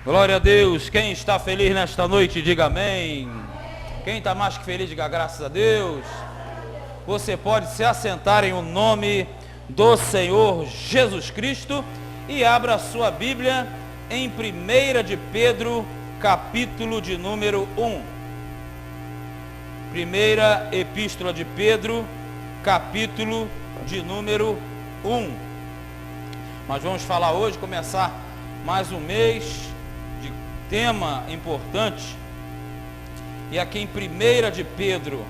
Glória a Deus. Quem está feliz nesta noite, diga amém. Quem está mais que feliz, diga graças a Deus. Você pode se assentar em o nome do Senhor Jesus Cristo e abra a sua Bíblia em 1 de Pedro, capítulo de número 1. Primeira Epístola de Pedro, capítulo de número 1. Nós vamos falar hoje, começar mais um mês de tema importante. E aqui em 1 de Pedro,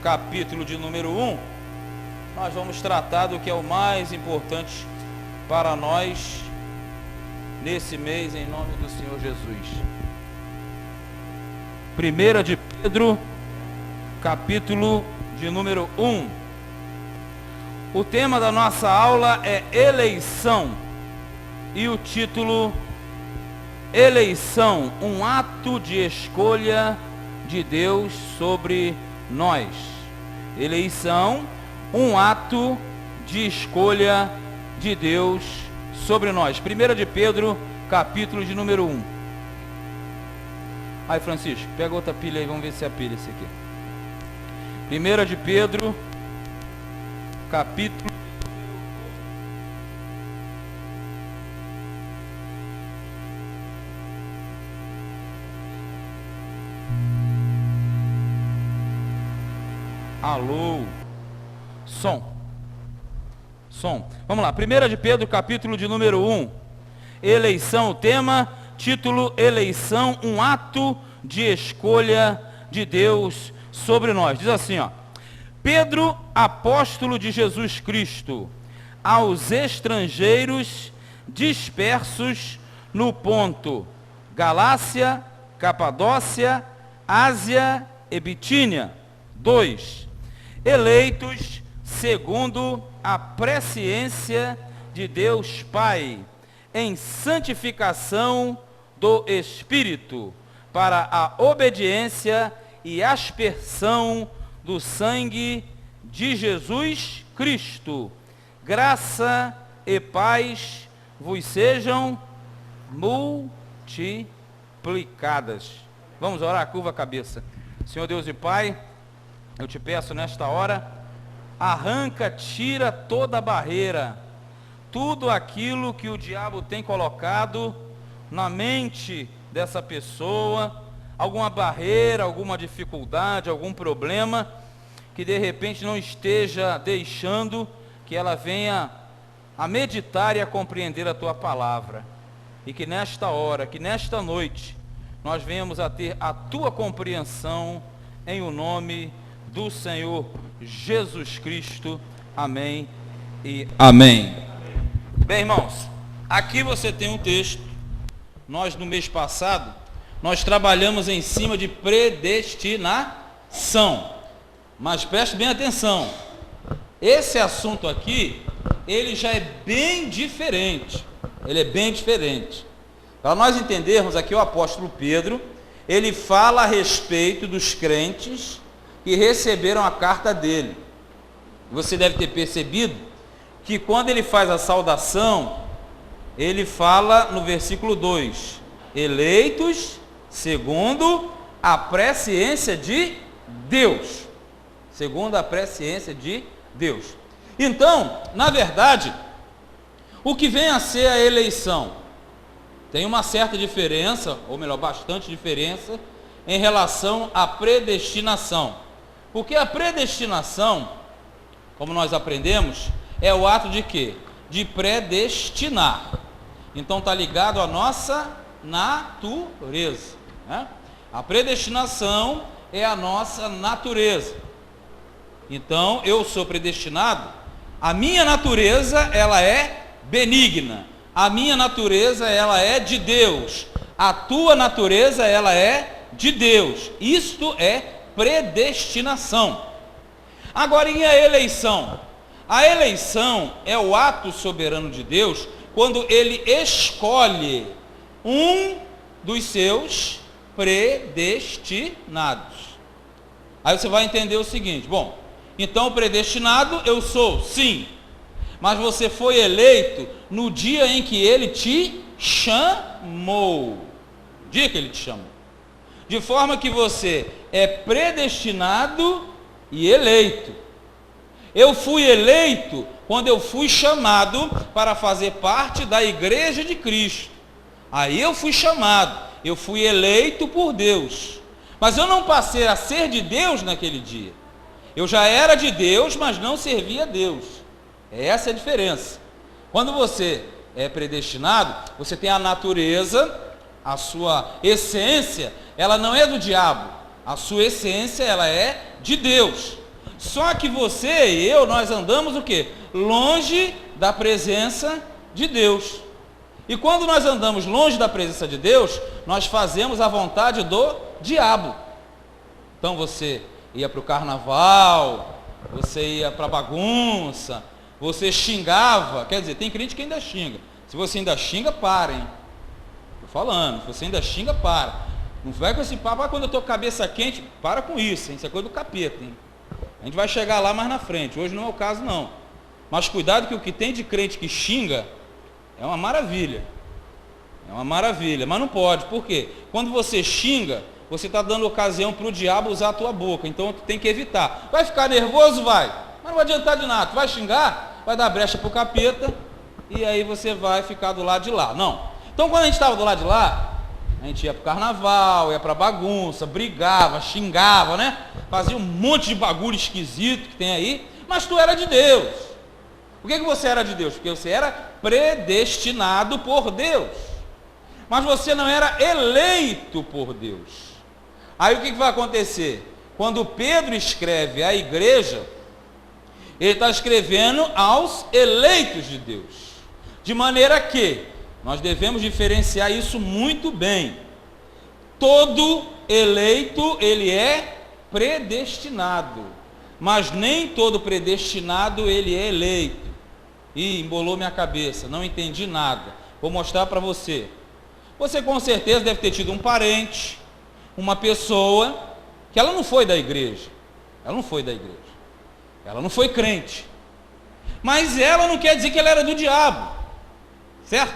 capítulo de número 1, nós vamos tratar do que é o mais importante para nós nesse mês, em nome do Senhor Jesus. 1 de Pedro, capítulo de número 1. O tema da nossa aula é eleição. E o título: Eleição, um ato de escolha de Deus sobre nós. Eleição, um ato de escolha de Deus sobre nós. 1 de Pedro, capítulo de número 1. Aí, Francisco, pega outra pilha aí, vamos ver se é a pilha esse aqui. 1 de Pedro, capítulo. Alô, som. Vamos lá, 1 de Pedro, capítulo de número 1. Eleição, o tema, título: Eleição, um ato de escolha de Deus sobre nós. Diz assim, ó: Pedro, apóstolo de Jesus Cristo, aos estrangeiros dispersos no Ponto, Galácia, Capadócia, Ásia e Bitínia. 2. Eleitos segundo a presciência de Deus Pai, em santificação do Espírito, para a obediência e aspersão do sangue de Jesus Cristo. Graça e paz vos sejam multiplicadas. Vamos orar, curva a cabeça. Senhor Deus e Pai, eu te peço nesta hora, arranca, tira toda a barreira, tudo aquilo que o diabo tem colocado na mente dessa pessoa, alguma barreira, alguma dificuldade, algum problema, que de repente não esteja deixando que ela venha a meditar e a compreender a tua palavra. E que nesta hora, que nesta noite, nós venhamos a ter a tua compreensão em o nome do Senhor Jesus Cristo. Amém e amém. Bem, irmãos, aqui você tem um texto. Nós no mês passado, nós trabalhamos em cima de predestinação. Mas preste bem atenção. Esse assunto aqui, ele já é bem diferente. Ele é bem diferente. Para nós entendermos aqui, o apóstolo Pedro, ele fala a respeito dos crentes que receberam a carta dele. Você deve ter percebido que quando ele faz a saudação, ele fala no versículo 2, eleitos segundo a presciência de Deus. Segundo a presciência de Deus. Então, na verdade, o que vem a ser a eleição? Tem uma certa diferença, ou melhor, bastante diferença, em relação à predestinação. Porque a predestinação, como nós aprendemos, é o ato de quê? De predestinar. Então está ligado à nossa natureza, né? A predestinação é a nossa natureza. Então eu sou predestinado, a minha natureza ela é benigna, a minha natureza ela é de Deus, a tua natureza ela é de Deus. Isto é predestinação. Agora, e a eleição? A eleição é o ato soberano de Deus quando ele escolhe um dos seus predestinados. Aí você vai entender o seguinte: bom, então predestinado eu sou, sim, mas você foi eleito no dia em que ele te chamou. chamou. Diga que ele te chamou. De forma que você é predestinado e eleito. Eu fui eleito quando eu fui chamado para fazer parte da igreja de Cristo. Aí eu fui chamado, eu fui eleito por Deus. Mas eu não passei a ser de Deus naquele dia. Eu já era de Deus, mas não servia a Deus. Essa é a diferença. Quando você é predestinado, você tem a natureza, a sua essência, ela não é do diabo. A sua essência, ela é de Deus. Só que você e eu, nós andamos o quê? Longe da presença de Deus. E quando nós andamos longe da presença de Deus, nós fazemos a vontade do diabo. Então você ia para o carnaval, você ia para a bagunça, você xingava, quer dizer, tem crente que ainda xinga. Se você ainda xinga, para, hein? Estou falando, se você ainda xinga, para. Não vai com esse papo, quando eu estou com a cabeça quente, para com isso, hein? Isso é coisa do capeta, hein? A gente vai chegar lá mais na frente, hoje não é o caso não. Mas cuidado que o que tem de crente que xinga é uma maravilha. É uma maravilha, mas não pode, por quê? Quando você xinga, você está dando ocasião para o diabo usar a tua boca, então tu tem que evitar. Vai ficar nervoso? Vai, mas não vai adiantar de nada, tu vai xingar, vai dar brecha para o capeta, e aí você vai ficar do lado de lá. Não. Então quando a gente estava do lado de lá, a gente ia para o carnaval, ia para bagunça, brigava, xingava, né? Fazia um monte de bagulho esquisito que tem aí, mas tu era de Deus. Por que você era de Deus? Porque você era predestinado por Deus. Mas você não era eleito por Deus. Aí o que vai acontecer? Quando Pedro escreve à igreja, ele está escrevendo aos eleitos de Deus. De maneira que nós devemos diferenciar isso muito bem. Todo eleito, ele é predestinado. Mas nem todo predestinado, ele é eleito. Ih, embolou minha cabeça, não entendi nada. Vou mostrar para você. Você com certeza deve ter tido um parente, uma pessoa, que ela não foi da igreja. Ela não foi da igreja. Ela não foi crente. Mas ela não quer dizer que ela era do diabo. Certo?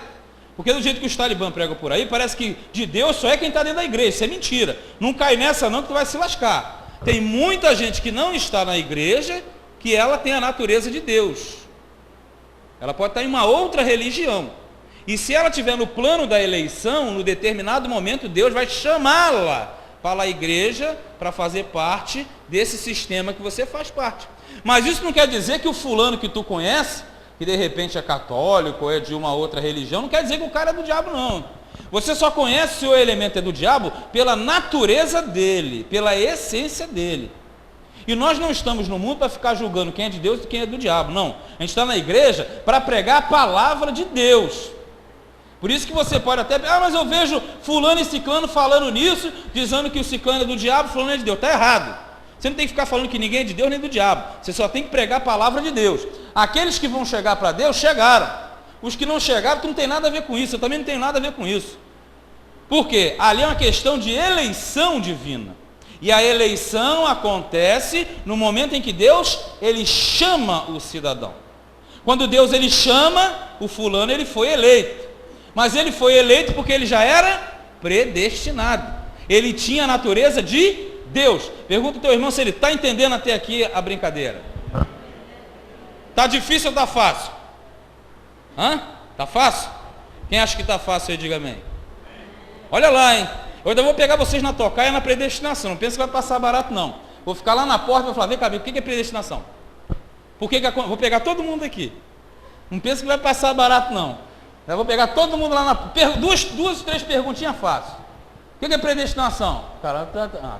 Porque do jeito que os talibã pregam por aí, parece que de Deus só é quem está dentro da igreja. Isso é mentira. Não cai nessa não que tu vai se lascar. Tem muita gente que não está na igreja, que ela tem a natureza de Deus. Ela pode estar em uma outra religião. E se ela estiver no plano da eleição, no determinado momento, Deus vai chamá-la para a igreja para fazer parte desse sistema que você faz parte. Mas isso não quer dizer que o fulano que tu conhece, que de repente é católico ou é de uma outra religião, não quer dizer que o cara é do diabo, não. Você só conhece se o elemento é do diabo pela natureza dele, pela essência dele. E nós não estamos no mundo para ficar julgando quem é de Deus e quem é do diabo, não. A gente está na igreja para pregar a palavra de Deus. Por isso que você pode até, mas eu vejo fulano e ciclano falando nisso, dizendo que o ciclano é do diabo, fulano é de Deus. Está errado. Você não tem que ficar falando que ninguém é de Deus nem do diabo. Você só tem que pregar a palavra de Deus. Aqueles que vão chegar para Deus, chegaram. Os que não chegaram, tu não tem nada a ver com isso. Eu também não tenho nada a ver com isso. Por quê? Ali é uma questão de eleição divina. E a eleição acontece no momento em que Deus, ele chama o cidadão. Quando Deus, ele chama, o fulano, ele foi eleito. Mas ele foi eleito porque ele já era predestinado. Ele tinha a natureza de Deus. Pergunta ao teu irmão se ele está entendendo até aqui a brincadeira. Está difícil ou está fácil? Está fácil? Quem acha que está fácil aí, diga amém. Olha lá, hein? Eu ainda vou pegar vocês na tocaia na predestinação. Não pensa que vai passar barato, não. Vou ficar lá na porta e vou falar, vem cá, o que é predestinação? Vou pegar todo mundo aqui. Não pensa que vai passar barato, não. Eu vou pegar todo mundo lá na... Duas, três perguntinhas fáceis. O que é predestinação? Cara,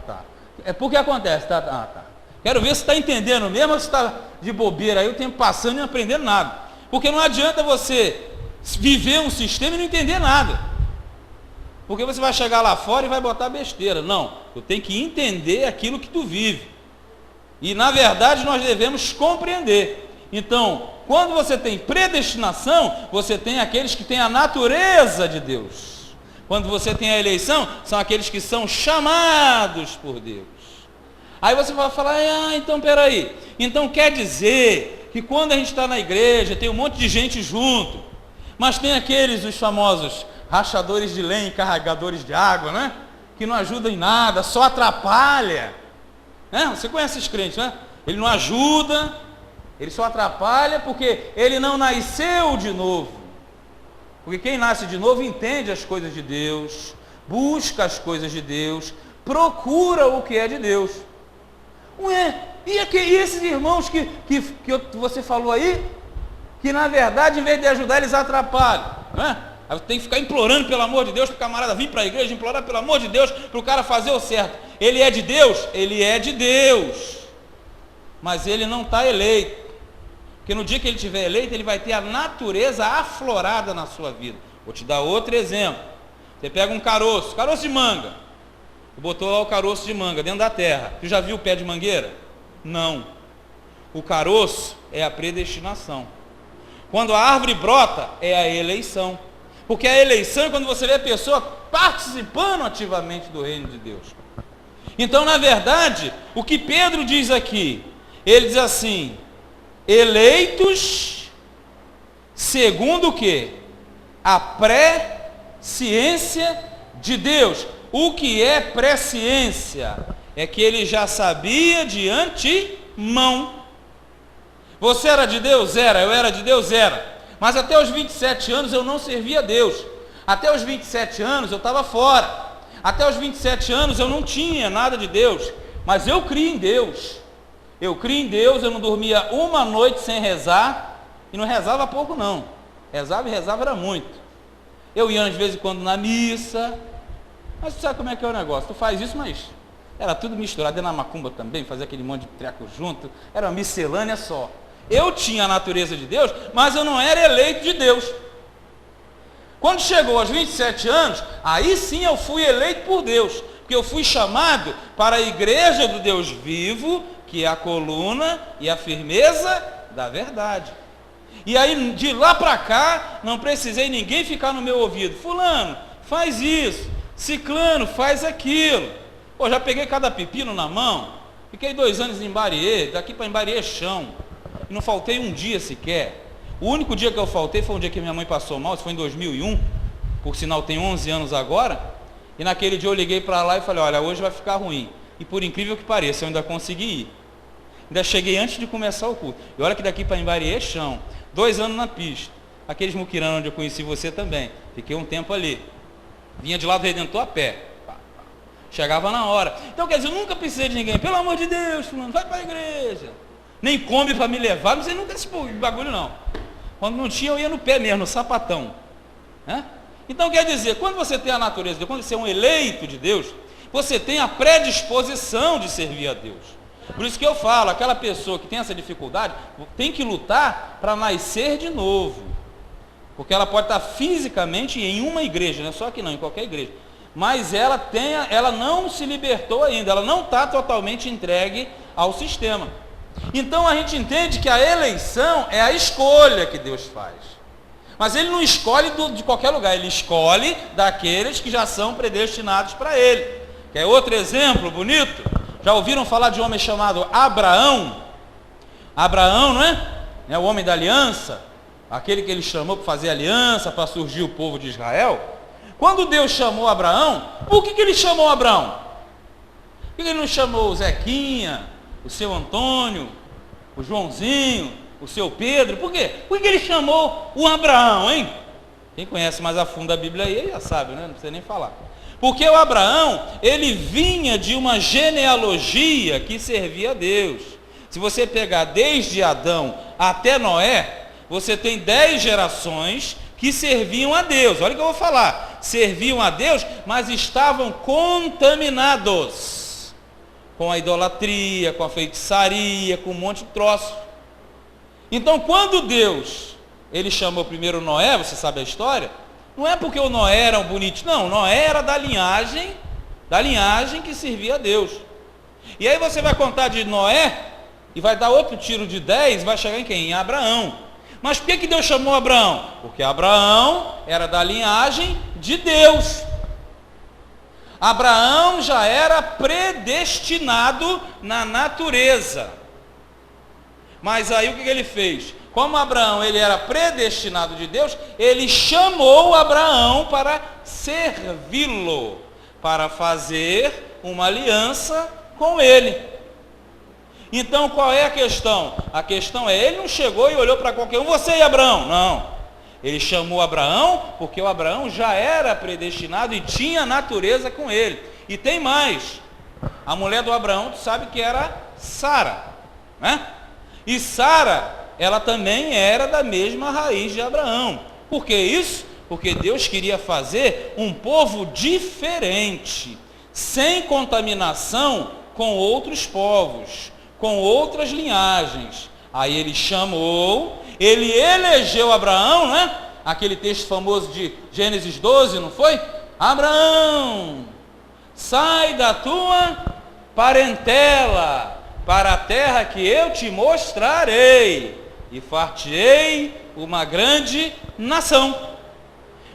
tá. É porque acontece, tá. Quero ver se está entendendo mesmo ou se está de bobeira aí o tempo passando e não aprendendo nada. Porque não adianta você viver um sistema e não entender nada. Porque você vai chegar lá fora e vai botar besteira. Não, tu tem que entender aquilo que tu vive. E na verdade nós devemos compreender. Então, quando você tem predestinação, você tem aqueles que têm a natureza de Deus. Quando você tem a eleição, são aqueles que são chamados por Deus. Aí você vai falar, então peraí. Então quer dizer que quando a gente está na igreja, tem um monte de gente junto, mas tem aqueles, os famosos rachadores de lenha, carregadores de água, né? Que não ajudam em nada, só atrapalha. Né? Você conhece esses crentes, né? Ele não ajuda, ele só atrapalha porque ele não nasceu de novo. Porque quem nasce de novo entende as coisas de Deus, busca as coisas de Deus, procura o que é de Deus. Ué, e esses irmãos que você falou aí, que na verdade, em vez de ajudar, eles atrapalham, né? Aí tem que ficar implorando pelo amor de Deus para o camarada vir para a igreja, implorar pelo amor de Deus para o cara fazer o certo. Ele é de Deus? Ele é de Deus, mas ele não está eleito, porque no dia que ele estiver eleito, ele vai ter a natureza aflorada na sua vida. Vou te dar outro exemplo. Você pega um caroço de manga, e botou lá o caroço de manga dentro da terra. Você já viu o pé de mangueira? Não. O caroço é a predestinação. Quando a árvore brota, é a eleição. Porque a eleição é quando você vê a pessoa participando ativamente do reino de Deus. Então, na verdade, o que Pedro diz aqui, ele diz assim: eleitos segundo o quê? A presciência de Deus. O que é presciência? É que ele já sabia de antemão. Você era de Deus? Era. Eu era de Deus? Era. Mas até os 27 anos eu não servia a Deus. Até os 27 anos eu estava fora. Até os 27 anos eu não tinha nada de Deus. Mas eu crio em Deus. Eu crio em Deus, eu não dormia uma noite sem rezar. E não rezava pouco não. Rezava e rezava era muito. Eu ia de vez em quando na missa. Mas tu sabe como é que é o negócio? Tu faz isso, mas era tudo misturado. E na macumba também, fazia aquele monte de treco junto. Era uma miscelânea só. Eu tinha a natureza de Deus, mas eu não era eleito de Deus. Quando chegou aos 27 anos, aí sim eu fui eleito por Deus. Porque eu fui chamado para a igreja do Deus vivo, que é a coluna e a firmeza da verdade. E aí, de lá para cá, não precisei ninguém ficar no meu ouvido. Fulano, faz isso. Ciclano, faz aquilo. Pô, já peguei cada pepino na mão. Fiquei 2 anos em Imbariê, daqui para Imbariê é chão. E não faltei um dia sequer. O único dia que eu faltei foi um dia que minha mãe passou mal, isso foi em 2001. Por sinal, tem 11 anos agora. E naquele dia eu liguei para lá e falei, olha, hoje vai ficar ruim. E por incrível que pareça, eu ainda consegui ir. Ainda cheguei antes de começar o culto. E olha que daqui para Imbariê é chão. 2 anos na pista. Aqueles muquiranos onde eu conheci você também. Fiquei um tempo ali. Vinha de lá do Redentor a pé. Chegava na hora. Então, quer dizer, eu nunca precisei de ninguém. Pelo amor de Deus, fulano, vai para a igreja. Nem come para me levar. Não sei nunca esse bagulho, não. Quando não tinha, eu ia no pé mesmo, no sapatão. Né? Então, quer dizer, quando você tem a natureza de Deus, quando você é um eleito de Deus, você tem a predisposição de servir a Deus. Por isso que eu falo, aquela pessoa que tem essa dificuldade, tem que lutar para nascer de novo. Porque ela pode estar fisicamente em uma igreja, não é só aqui não, em qualquer igreja. Mas ela não se libertou ainda, ela não está totalmente entregue ao sistema. Então a gente entende que a eleição é a escolha que Deus faz. Mas ele não escolhe de qualquer lugar, ele escolhe daqueles que já são predestinados para ele. Quer outro exemplo bonito? Já ouviram falar de um homem chamado Abraão? Abraão, não é? É o homem da aliança, aquele que ele chamou para fazer aliança, para surgir o povo de Israel. Quando Deus chamou Abraão, por que ele chamou Abraão? Por que ele não chamou o Zequinha, o seu Antônio, o Joãozinho, o seu Pedro? Por quê? Por que ele chamou o Abraão, hein? Quem conhece mais a fundo a Bíblia aí já sabe, né? Não precisa nem falar. Porque o Abraão, ele vinha de uma genealogia que servia a Deus. Se você pegar desde Adão até Noé, você tem 10 gerações que serviam a Deus. Olha o que eu vou falar. Serviam a Deus, mas estavam contaminados com a idolatria, com a feitiçaria, com um monte de troço. Então, quando Deus, ele chamou primeiro Noé, você sabe a história, não é porque o Noé era um bonitinho, não, Noé era da linhagem que servia a Deus. E aí você vai contar de Noé, e vai dar outro tiro de 10, vai chegar em quem? Em Abraão. Mas por que Deus chamou Abraão? Porque Abraão era da linhagem de Deus. Abraão já era predestinado na natureza. Mas aí o que ele fez? como Abraão ele era predestinado de Deus, ele chamou Abraão para servi-lo, para fazer uma aliança com ele. Então qual é a questão? A questão é, ele não chegou e olhou para qualquer um, você e Abraão, não. Ele chamou Abraão porque o Abraão já era predestinado e tinha natureza com ele. E tem mais, a mulher do Abraão, tu sabe que era Sara, né? E Sara, ela também era da mesma raiz de Abraão. Por que isso? Porque Deus queria fazer um povo diferente, sem contaminação com outros povos, com outras linhagens. Aí ele chamou, ele elegeu Abraão, né? Aquele texto famoso de Gênesis 12, não foi? Abraão, sai da tua parentela para a terra que eu te mostrarei, e far-te-ei uma grande nação.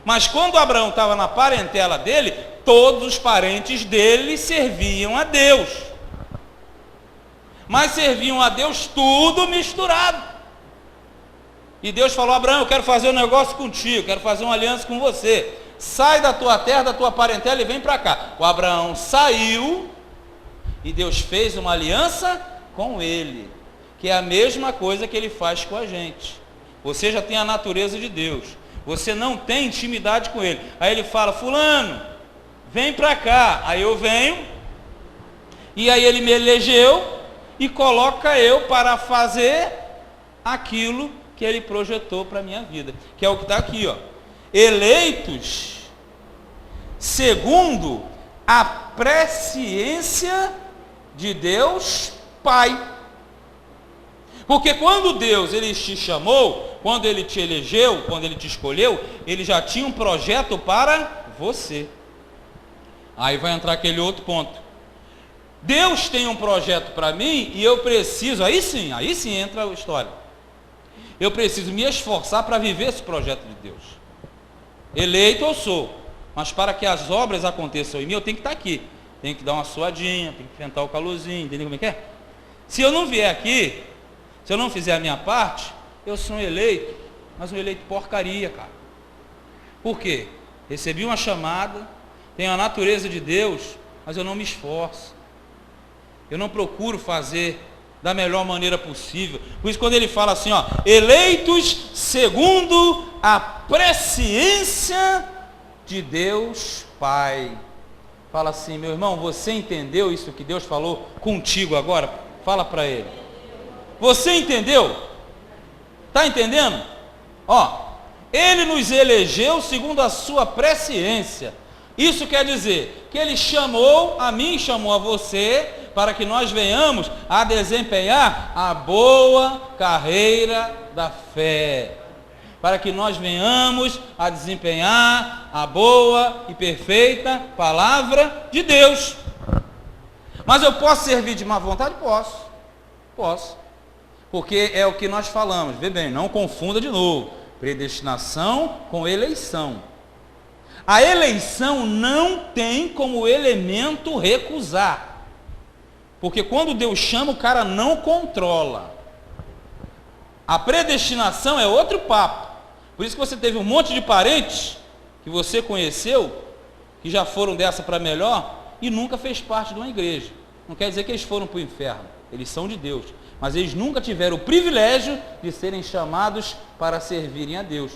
Mas quando Abraão estava na parentela dele, todos os parentes dele serviam a Deus. Mas serviam a Deus tudo misturado. E Deus falou, Abraão, eu quero fazer um negócio contigo, quero fazer uma aliança com você. Sai da tua terra, da tua parentela e vem para cá. O Abraão saiu e Deus fez uma aliança com ele, que é a mesma coisa que ele faz com a gente. Você já tem a natureza de Deus, você não tem intimidade com ele. Aí ele fala, fulano, vem para cá. Aí eu venho, e aí ele me elegeu e coloca eu para fazer aquilo que ele projetou para a minha vida, que é o que está aqui, ó. Eleitos segundo a presciência de Deus Pai. Porque quando Deus ele te chamou, quando ele te elegeu, quando ele te escolheu, ele já tinha um projeto para você. Aí vai entrar aquele outro ponto. Deus tem um projeto para mim e eu preciso, aí sim entra a história. Eu preciso me esforçar para viver esse projeto de Deus. Eleito eu sou, mas para que as obras aconteçam em mim, eu tenho que estar aqui. Tenho que dar uma suadinha, tenho que enfrentar o calorzinho, entendeu como é que é? Se eu não vier aqui, se eu não fizer a minha parte, eu sou um eleito, mas um eleito porcaria, cara. Por quê? Recebi uma chamada, tenho a natureza de Deus, mas eu não me esforço. Eu não procuro fazer da melhor maneira possível. Por isso quando ele fala assim, ó, eleitos segundo a presciência de Deus Pai. Fala assim, meu irmão, você entendeu isso que Deus falou contigo agora? Fala para ele. Você entendeu? Está entendendo? Ó, ele nos elegeu segundo a sua presciência. Isso quer dizer que ele chamou a mim, chamou a você, para que nós venhamos a desempenhar a boa carreira da fé. Para que nós venhamos a desempenhar a boa e perfeita palavra de Deus. Mas eu posso servir de má vontade? Posso. Porque é o que nós falamos. Vê bem, não confunda de novo. Predestinação com eleição. A eleição não tem como elemento recusar. Porque quando Deus chama, o cara não controla. A predestinação é outro papo. Por isso que você teve um monte de parentes que você conheceu, que já foram dessa para melhor, e nunca fez parte de uma igreja. Não quer dizer que eles foram para o inferno. Eles são de Deus. Mas eles nunca tiveram o privilégio de serem chamados para servirem a Deus.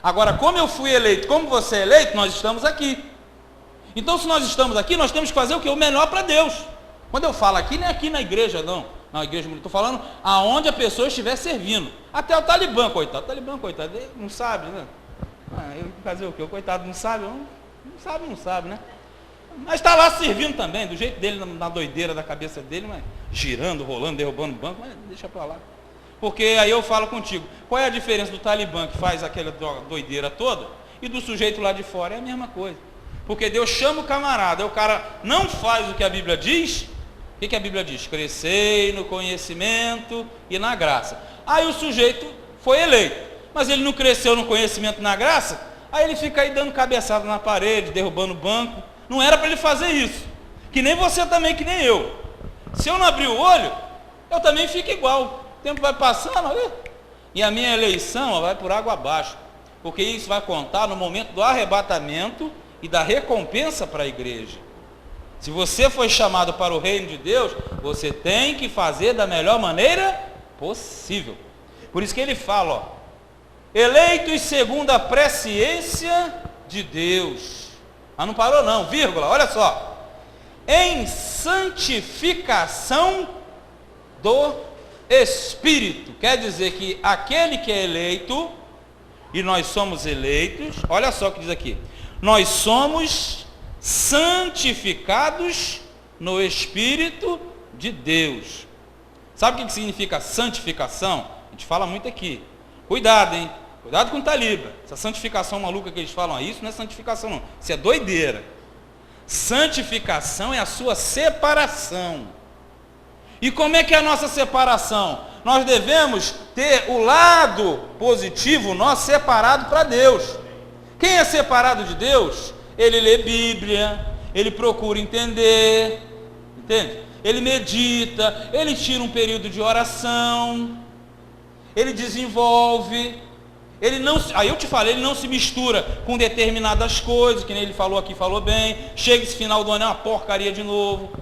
Agora, como eu fui eleito, como você é eleito, nós estamos aqui. Então, se nós estamos aqui, nós temos que fazer o quê? O melhor para Deus. Quando eu falo aqui, não é aqui na igreja, não. Na igreja, estou falando aonde a pessoa estiver servindo. Até o Talibã, coitado. O Talibã, coitado, ele não sabe, né? Eu fazer o quê? O coitado não sabe? Não sabe, né? Mas está lá servindo também, do jeito dele, na doideira da cabeça dele, mas girando, rolando, derrubando o banco, mas deixa para lá. Porque aí eu falo contigo, qual é a diferença do Talibã que faz aquela doideira toda e do sujeito lá de fora? É a mesma coisa. Porque Deus chama o camarada, aí o cara não faz o que a Bíblia diz. O que a Bíblia diz? Crescei no conhecimento e na graça. Aí o sujeito foi eleito, mas ele não cresceu no conhecimento e na graça, aí ele fica aí dando cabeçada na parede, derrubando o banco. Não era para ele fazer isso. Que nem você também, que nem eu. Se eu não abrir o olho, eu também fico igual. O tempo vai passando, E a minha eleição vai por água abaixo, porque isso vai contar no momento do arrebatamento e da recompensa para a igreja. Se você foi chamado para o reino de Deus, você tem que fazer da melhor maneira possível. Por isso que ele fala, ó, eleitos segundo a presciência de Deus. Mas não parou não, vírgula, olha só. Em santificação do Espírito. Quer dizer que aquele que é eleito, e nós somos eleitos, olha só o que diz aqui. Nós somos santificados no Espírito de Deus. Sabe o que significa santificação? A gente fala muito aqui. Cuidado, hein? Cuidado com o Talibra. Essa santificação maluca que eles falam aí, isso não é santificação não. Isso é doideira. Santificação é a sua separação. E como é que é a nossa separação? Nós devemos ter o lado positivo nosso separado para Deus. Quem é separado de Deus? Ele lê Bíblia, ele procura entender, entende? Ele medita, ele tira um período de oração, ele desenvolve, ele não, aí eu te falei, ele não se mistura com determinadas coisas, que nem ele falou aqui, falou bem, chega esse final do ano, é uma porcaria de novo.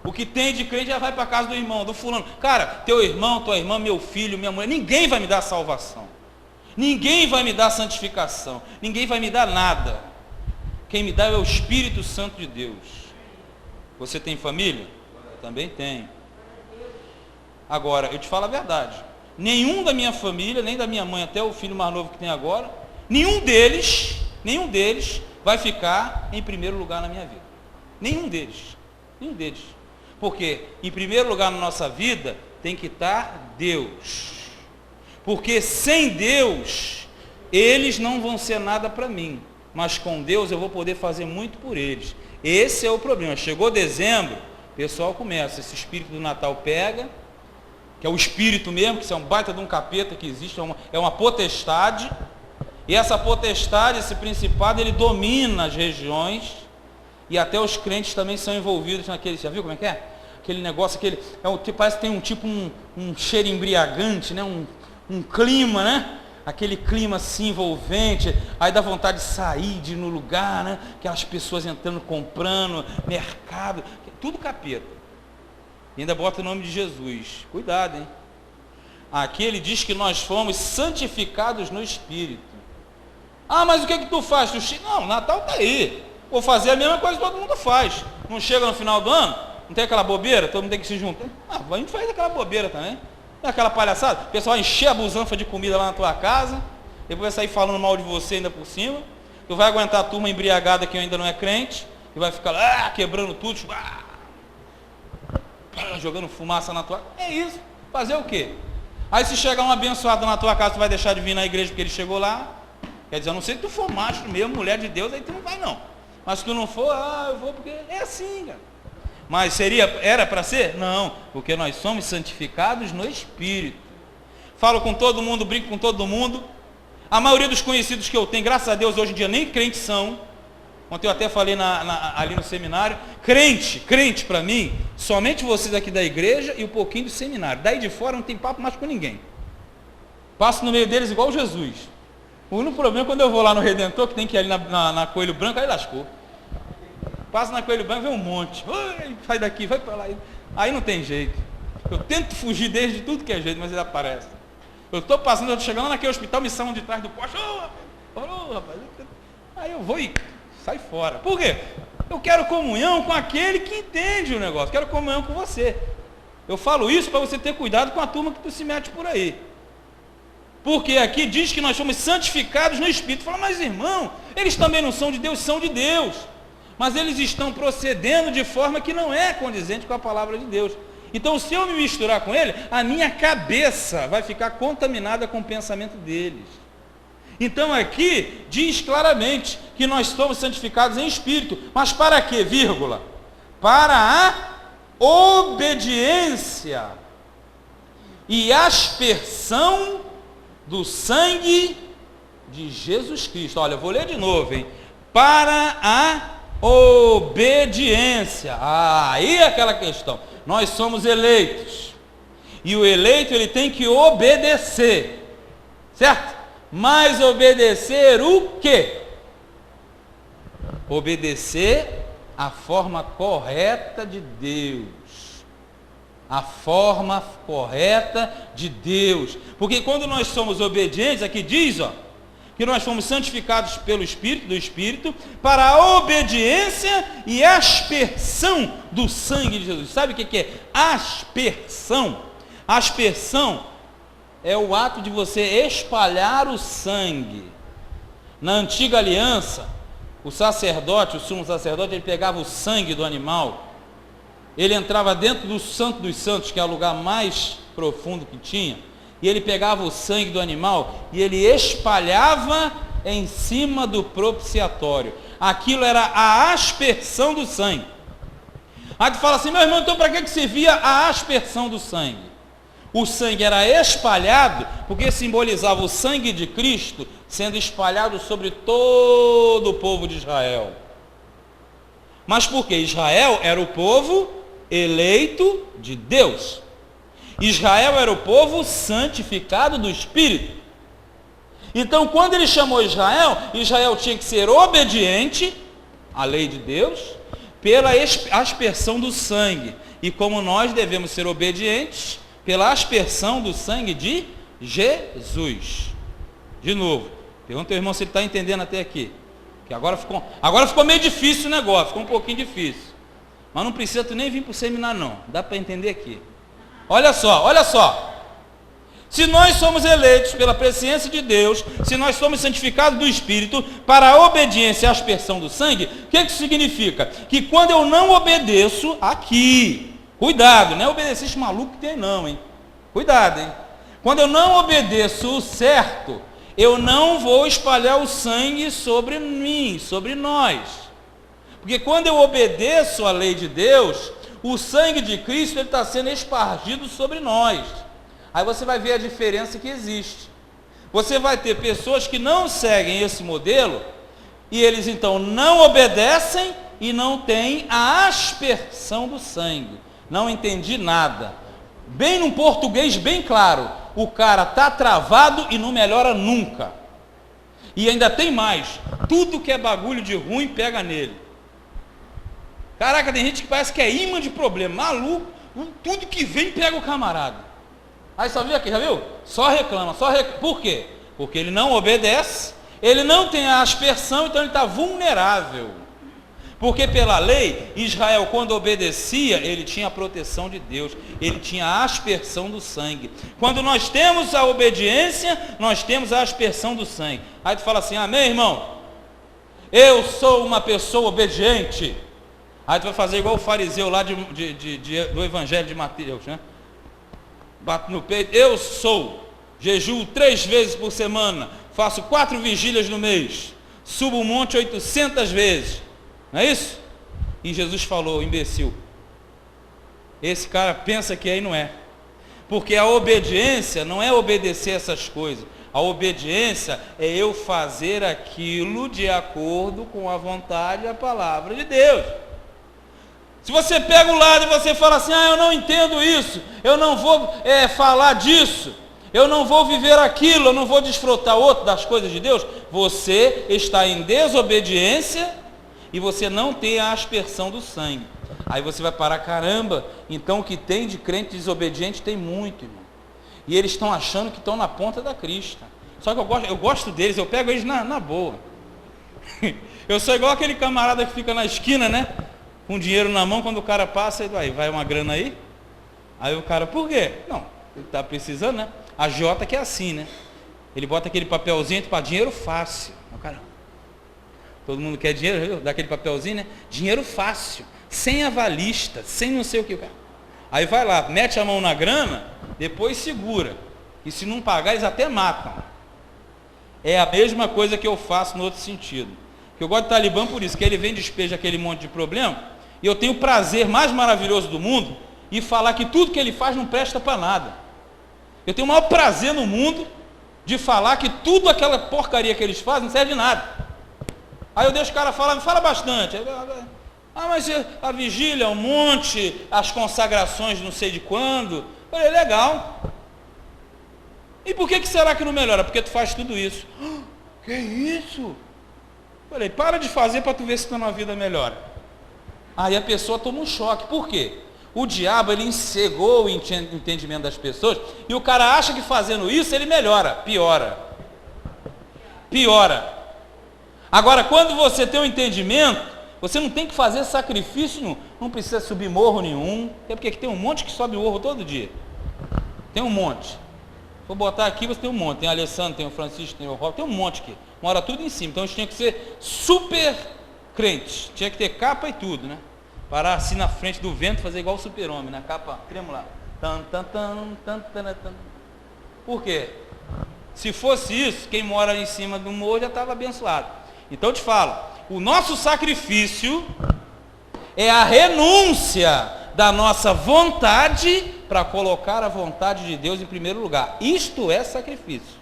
O que tem de crente já vai para a casa do irmão, do fulano. Cara, teu irmão, tua irmã, meu filho, minha mulher, ninguém vai me dar salvação. Ninguém vai me dar santificação. Ninguém vai me dar nada. Quem me dá é o Espírito Santo de Deus. Você tem família? Eu também tenho. Agora, eu te falo a verdade. Nenhum da minha família, nem da minha mãe, até o filho mais novo que tem agora, nenhum deles vai ficar em primeiro lugar na minha vida. Nenhum deles. Porque, em primeiro lugar na nossa vida, tem que estar Deus. Porque sem Deus, eles não vão ser nada para mim. Mas com Deus eu vou poder fazer muito por eles. Esse é o problema. Chegou dezembro, o pessoal começa. Esse espírito do Natal pega, que é o espírito mesmo, que isso é um baita de um capeta que existe, é uma potestade. E essa potestade, esse principado, ele domina as regiões. E até os crentes também são envolvidos naquele, já viu como é que é? Aquele negócio, parece que tem um cheiro embriagante, né? Um clima, né? Aquele clima assim envolvente, aí dá vontade de sair, de ir no lugar, né? Aquelas pessoas entrando, comprando, mercado, tudo capeta. E ainda bota o nome de Jesus. Cuidado, hein? Aqui ele diz que nós fomos santificados no Espírito. Ah, mas o que tu faz? Não, o Natal está aí. Vou fazer a mesma coisa que todo mundo faz. Não chega no final do ano? Não tem aquela bobeira? Todo mundo tem que se juntar? Ah, a gente faz aquela bobeira também. Não é aquela palhaçada? O pessoal vai encher a busanfa de comida lá na tua casa, depois vai sair falando mal de você ainda por cima. Tu vai aguentar a turma embriagada que ainda não é crente, e vai ficar lá quebrando tudo, jogando fumaça na tua casa. É isso. Fazer o quê? Aí se chegar um abençoado na tua casa, tu vai deixar de vir na igreja porque ele chegou lá? Quer dizer, a não ser que tu for macho mesmo, mulher de Deus, aí tu não vai não. Mas se tu não for, eu vou porque é assim, cara. Mas era para ser? Não, porque nós somos santificados no Espírito. Falo com todo mundo, brinco com todo mundo. A maioria dos conhecidos que eu tenho, graças a Deus, hoje em dia nem crentes são. Ontem eu até falei ali no seminário. Crente para mim, somente vocês aqui da igreja e um pouquinho do seminário. Daí de fora não tem papo mais com ninguém. Passo no meio deles igual Jesus. O único problema é quando eu vou lá no Redentor, que tem que ir ali na Coelho Branco, aí lascou. Passo na Coelho Branco, vem um monte. Sai daqui, vai para lá. Aí não tem jeito. Eu tento fugir deles de tudo que é jeito, mas ele aparece. Eu estou passando, eu estou chegando lá naquele hospital, me chamam de trás do poste. Rapaz. Aí eu vou e sai fora. Por quê? Eu quero comunhão com aquele que entende o negócio. Quero comunhão com você. Eu falo isso para você ter cuidado com a turma que tu se mete por aí. Porque aqui diz que nós somos santificados no Espírito. Fala, mas irmão, eles também não são de Deus, são de Deus. Mas eles estão procedendo de forma que não é condizente com a palavra de Deus. Então, se eu me misturar com ele, a minha cabeça vai ficar contaminada com o pensamento deles. Então, aqui diz claramente que nós somos santificados em Espírito. Mas para quê, vírgula? Para a obediência e aspersão do sangue de Jesus Cristo. Olha, eu vou ler de novo, hein? Para a obediência. Aí é aquela questão. Nós somos eleitos. E o eleito, ele tem que obedecer. certo? Mas obedecer o quê? Obedecer a forma correta de Deus. A forma correta de Deus. Porque quando nós somos obedientes, aqui diz, que nós fomos santificados pelo Espírito, do Espírito, para a obediência e aspersão do sangue de Jesus. Sabe o que é aspersão? Aspersão é o ato de você espalhar o sangue. Na antiga aliança, o sacerdote, o sumo sacerdote, ele pegava o sangue do animal, ele entrava dentro do Santo dos Santos, que é o lugar mais profundo que tinha, e ele pegava o sangue do animal e ele espalhava em cima do propiciatório. Aquilo era a aspersão do sangue. Aí tu fala assim, meu irmão, então para que servia a aspersão do sangue? O sangue era espalhado porque simbolizava o sangue de Cristo sendo espalhado sobre todo o povo de Israel. Mas por quê? Israel era o povo eleito de Deus. Israel era o povo santificado do Espírito. Então, quando ele chamou Israel, Israel tinha que ser obediente à lei de Deus pela aspersão do sangue. E como nós devemos ser obedientes pela aspersão do sangue de Jesus. De novo, pergunta ao irmão se ele está entendendo até aqui. Que agora ficou meio difícil o negócio, ficou um pouquinho difícil. Mas não precisa tu nem vir para o seminário não, dá para entender aqui. Olha só. Se nós somos eleitos pela presciência de Deus, se nós somos santificados do Espírito para a obediência e a aspersão do sangue, o que isso significa? Que quando eu não obedeço aqui, cuidado, não é obedecer esse maluco que tem não, hein? Cuidado, hein? Quando eu não obedeço o certo, eu não vou espalhar o sangue sobre mim, sobre nós. Porque quando eu obedeço a lei de Deus, o sangue de Cristo está sendo espargido sobre nós. Aí você vai ver a diferença que existe. Você vai ter pessoas que não seguem esse modelo, e eles então não obedecem e não têm a aspersão do sangue. Não entendi nada. Bem num português bem claro, o cara está travado e não melhora nunca. E ainda tem mais, tudo que é bagulho de ruim pega nele. Caraca, tem gente que parece que é imã de problema, maluco, tudo que vem pega o camarada. Aí só viu aqui, já viu? Só reclama. Por quê? Porque ele não obedece, ele não tem a aspersão, então ele está vulnerável. Porque pela lei, Israel quando obedecia, ele tinha a proteção de Deus, ele tinha a aspersão do sangue. Quando nós temos a obediência, nós temos a aspersão do sangue. Aí tu fala assim, amém, irmão? Eu sou uma pessoa obediente. Aí tu vai fazer igual o fariseu lá do Evangelho de Mateus, né? Bato no peito, eu sou, jejuo 3 vezes por semana, faço 4 vigílias no mês, subo o monte 800 vezes, não é isso? E Jesus falou, imbecil, esse cara pensa que aí não é, porque a obediência não é obedecer essas coisas, a obediência é eu fazer aquilo de acordo com a vontade e a palavra de Deus. Se você pega o lado e você fala assim, eu não entendo isso, eu não vou falar disso, eu não vou viver aquilo, eu não vou desfrutar outro das coisas de Deus, você está em desobediência e você não tem a aspersão do sangue. Aí você vai parar, caramba, então o que tem de crente desobediente tem muito, irmão. E eles estão achando que estão na ponta da crista. Só que eu gosto deles, eu pego eles na boa. Eu sou igual aquele camarada que fica na esquina, né? Com dinheiro na mão, quando o cara passa, ele vai uma grana aí? Aí o cara, por quê? Não, ele está precisando, né? A Jota que é assim, né? Ele bota aquele papelzinho para dinheiro fácil. O cara, todo mundo quer dinheiro, viu? Dá aquele papelzinho, né? Dinheiro fácil, sem avalista, sem não sei o que. Aí vai lá, mete a mão na grana, depois segura. E se não pagar, eles até matam. É a mesma coisa que eu faço no outro sentido. Que eu gosto de Talibã por isso, que ele vem e despeja aquele monte de problema, e eu tenho o prazer mais maravilhoso do mundo, e falar que tudo que ele faz não presta para nada. Eu tenho o maior prazer no mundo, de falar que tudo aquela porcaria que eles fazem não serve de nada. Aí eu deixo o cara falar, fala bastante. Mas a vigília, um monte, as consagrações não sei de quando. Eu falei, legal. E por que será que não melhora? Porque tu faz tudo isso. Que isso? Falei, para de fazer para tu ver se tua vida melhora. Aí a pessoa toma um choque. Por quê? O diabo, ele cegou o entendimento das pessoas, e o cara acha que fazendo isso ele melhora. Piora. Agora, quando você tem um entendimento, você não tem que fazer sacrifício nenhum, não precisa subir morro nenhum, até porque tem um monte que sobe morro todo dia. Tem um monte. Vou botar aqui, você tem um monte. Tem o Alessandro, tem o Francisco, tem o Rob, tem um monte aqui. Mora tudo em cima. Então a gente tinha que ser super crentes. Tinha que ter capa e tudo, né? Parar assim na frente do vento, fazer igual o super-homem, na capa tremular. Por quê? Se fosse isso, quem mora em cima do morro já estava abençoado. Então eu te falo, o nosso sacrifício é a renúncia da nossa vontade para colocar a vontade de Deus em primeiro lugar. Isto é sacrifício.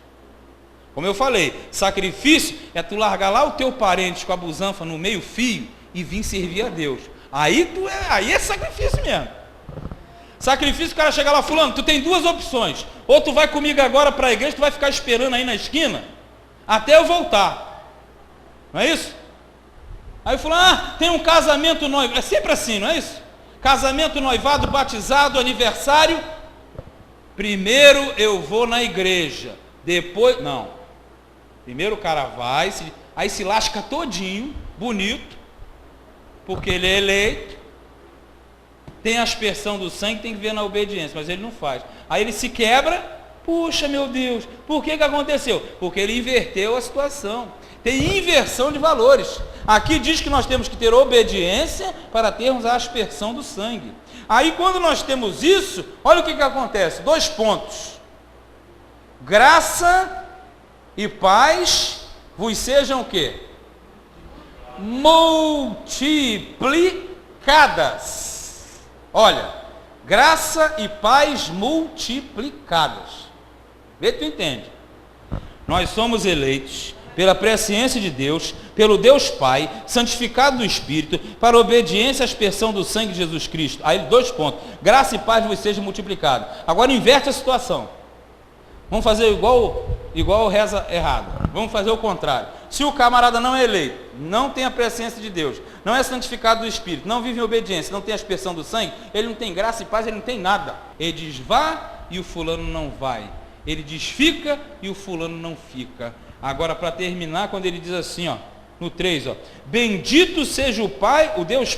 Como eu falei, sacrifício é tu largar lá o teu parente com a busanfa no meio fio e vir servir a Deus. Aí é sacrifício mesmo. Sacrifício, o cara chega lá, fulano, tu tem duas opções. Ou tu vai comigo agora para a igreja, tu vai ficar esperando aí na esquina até eu voltar. Não é isso? Aí fulano, tem um casamento noivado. É sempre assim, não é isso? Casamento, noivado, batizado, aniversário. Primeiro eu vou na igreja. Depois, não. Primeiro o cara vai, aí se lasca todinho, bonito, porque ele é eleito, tem a aspersão do sangue, tem que ver na obediência, mas ele não faz. Aí ele se quebra, puxa meu Deus, por que aconteceu? Porque ele inverteu a situação. Tem inversão de valores. Aqui diz que nós temos que ter obediência para termos a aspersão do sangue. Aí quando nós temos isso, olha o que acontece, 2 pontos. Graça e paz vos sejam o quê? Multiplicadas. Olha, graça e paz multiplicadas. Vê que tu entende. Nós somos eleitos pela presciência de Deus, pelo Deus Pai, santificado do Espírito, para obediência à aspersão do sangue de Jesus Cristo. Aí 2 pontos. Graça e paz vos sejam multiplicadas. Agora inverte a situação. Vamos fazer igual reza errado. Vamos fazer o contrário. Se o camarada não é eleito, não tem a presciência de Deus, não é santificado do Espírito, não vive em obediência, não tem a aspersão do sangue, ele não tem graça e paz, ele não tem nada. Ele diz vá e o fulano não vai. Ele diz fica e o fulano não fica. Agora, para terminar, quando ele diz assim, ó, no 3, ó, bendito seja o Pai, o Deus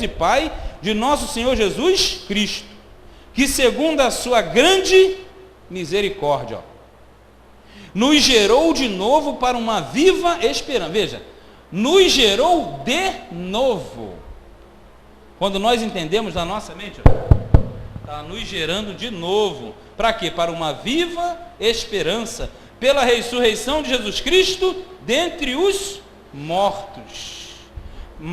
e Pai de nosso Senhor Jesus Cristo, que segundo a sua grande misericórdia, ó, nos gerou de novo para uma viva esperança. Veja, nos gerou de novo. Quando nós entendemos na nossa mente, está nos gerando de novo. Para quê? Para uma viva esperança, pela ressurreição de Jesus Cristo dentre os mortos,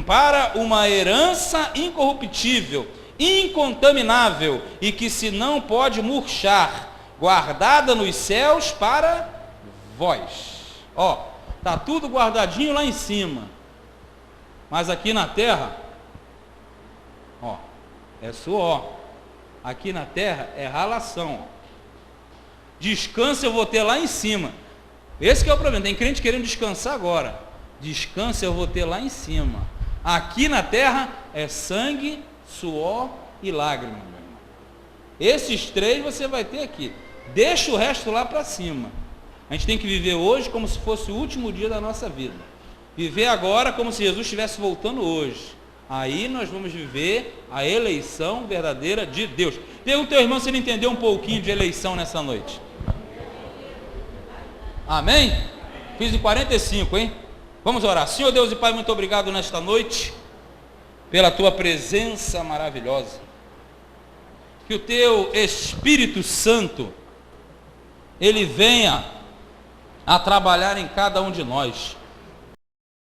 para uma herança incorruptível, incontaminável e que se não pode murchar, guardada nos céus para vós. Ó, tá tudo guardadinho lá em cima, mas aqui na terra, ó, é suor. Aqui na terra é ralação. Descanso eu vou ter lá em cima. Esse que é o problema. Tem crente querendo descansar agora. Descanso eu vou ter lá em cima. Aqui na terra é sangue, suor e lágrima, meu irmão. Esses 3 você vai ter aqui. Deixa o resto lá para cima. A gente tem que viver hoje como se fosse o último dia da nossa vida. Viver agora como se Jesus estivesse voltando hoje. Aí nós vamos viver a eleição verdadeira de Deus. Pergunta ao teu irmão se ele entendeu um pouquinho de eleição nessa noite. Amém? Fiz em 45, hein? Vamos orar. Senhor Deus e Pai, muito obrigado nesta noite pela tua presença maravilhosa. Que o teu Espírito Santo ele venha a trabalhar em cada um de nós.